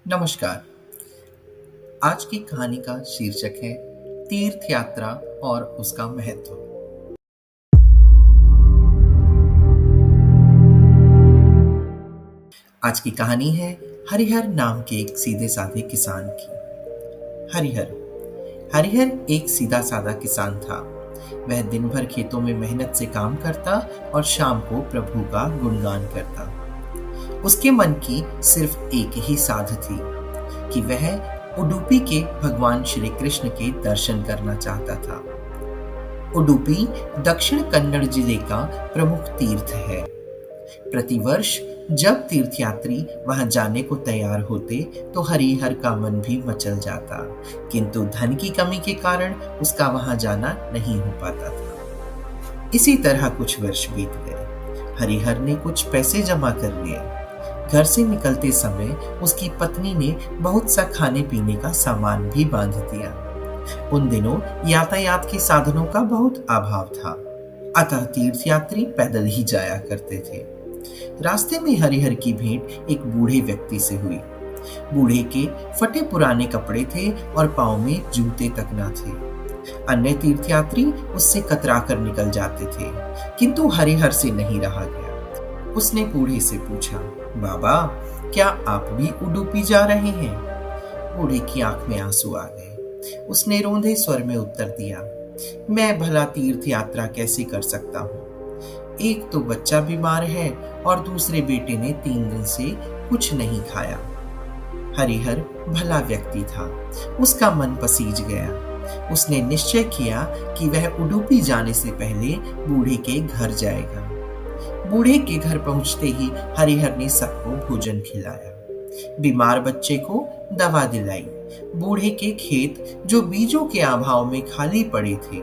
नमस्कार। आज की कहानी का शीर्षक है तीर्थ यात्रा और उसका महत्व। आज की कहानी है हरिहर नाम के एक सीधे साधे किसान की। हरिहर हरिहर एक सीधा साधा किसान था। वह दिन भर खेतों में मेहनत से काम करता और शाम को प्रभु का गुणगान करता। उसके मन की सिर्फ एक ही साध थी कि वह उडुपी के भगवान श्री कृष्ण के दर्शन करना चाहता था। उडुपी दक्षिण कन्नड़ जिले का प्रमुख तीर्थ है। प्रतिवर्ष जब तीर्थयात्री वहां जाने को तैयार होते तो हरिहर का मन भी मचल जाता, किंतु धन की कमी के कारण उसका वहां जाना नहीं हो पाता था। इसी तरह कुछ वर्ष बीत गए। हरिहर ने कुछ पैसे जमा कर लिए। घर से निकलते समय उसकी पत्नी ने बहुत सा खाने पीने का सामान भी बांध दिया। उन दिनों यातायात के साधनों का बहुत अभाव था, अतः तीर्थयात्री पैदल ही जाया करते थे। रास्ते में हरिहर की भेंट एक बूढ़े व्यक्ति से हुई। बूढ़े के फटे पुराने कपड़े थे और पांव में जूते तक न थे। अन्य तीर्थयात्री उससे कतरा कर निकल जाते थे, किंतु हरिहर से नहीं रहा गया। उसने बूढ़े से पूछा, बाबा, क्या आप भी उडुपी जा रहे हैं? बूढ़े की आंख में आंसू आ गए। उसने रोंदे स्वर में उत्तर दिया, मैं भला तीर्थ यात्रा कैसे कर सकता हूँ? एक तो बच्चा बीमार है और दूसरे बेटे ने 3 दिन से कुछ नहीं खाया। हरिहर भला व्यक्ति था। उसका मन पसीज गया। उसने निश्चय किया कि वह उडुपी जाने से पहले बूढ़े के घर जाएगा। बूढ़े के घर पहुंचते ही हरिहर ने सबको भोजन खिलाया, बीमार बच्चे को दवा दिलाई। बूढ़े के खेत जो बीजों के अभाव में खाली पड़े थे,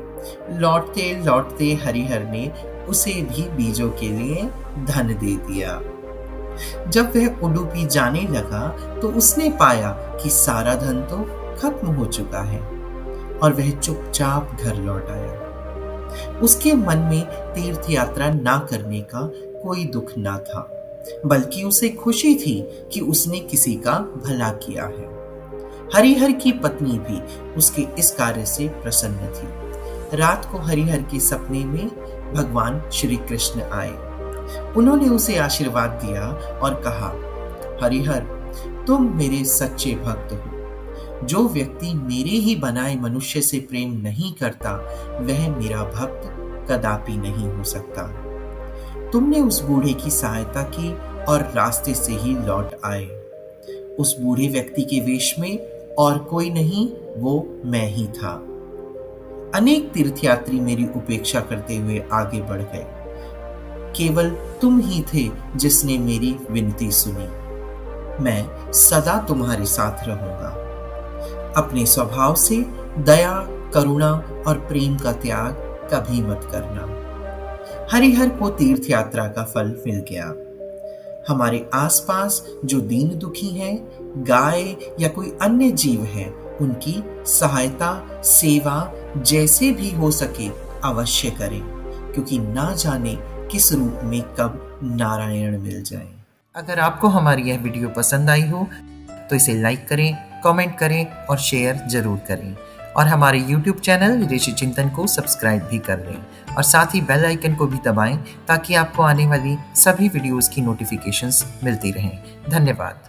लौटते लौटते हरिहर ने उसे भी बीजों के लिए धन दे दिया। जब वह उडुपी जाने लगा तो उसने पाया कि सारा धन तो खत्म हो चुका है और वह चुपचाप घर लौट आया। उसके मन में तीर्थ यात्रा ना करने का कोई दुख ना था, बल्कि उसे खुशी थी कि उसने किसी का भला किया है। हरिहर की पत्नी भी उसके इस कार्य से प्रसन्न थी। रात को हरिहर के सपने में भगवान श्री कृष्ण आए। उन्होंने उसे आशीर्वाद दिया और कहा, हरिहर, तुम मेरे सच्चे भक्त हो। जो व्यक्ति मेरे ही बनाए मनुष्य से प्रेम नहीं करता, वह मेरा भक्त कदापि नहीं हो सकता। तुमने उस बूढ़े की सहायता की और रास्ते से ही लौट आए। उस बूढ़े व्यक्ति के वेश में और कोई नहीं, वो मैं ही था। अनेक तीर्थयात्री मेरी उपेक्षा करते हुए आगे बढ़ गए। केवल तुम ही थे जिसने मेरी विनती सुनी। मैं सदा तुम्हारे साथ रहूंगा। अपने स्वभाव से दया, करुणा और प्रेम का त्याग कभी मत करना। हरिहर को तीर्थ यात्रा का फल मिल गया। हमारे आसपास जो दीन दुखी हैं, गाय या कोई अन्य जीव है, उनकी सहायता, सेवा जैसे भी हो सके अवश्य करें, क्योंकि ना जाने किस रूप में कब नारायण मिल जाए। अगर आपको हमारी यह वीडियो पसंद आई हो तो इसे लाइक करें, कमेंट करें और शेयर जरूर करें। और हमारे YouTube चैनल ऋषि चिंतन को सब्सक्राइब भी कर लें और साथ ही बेल आइकन को भी दबाएं ताकि आपको आने वाली सभी वीडियोस की नोटिफिकेशंस मिलती रहें। धन्यवाद।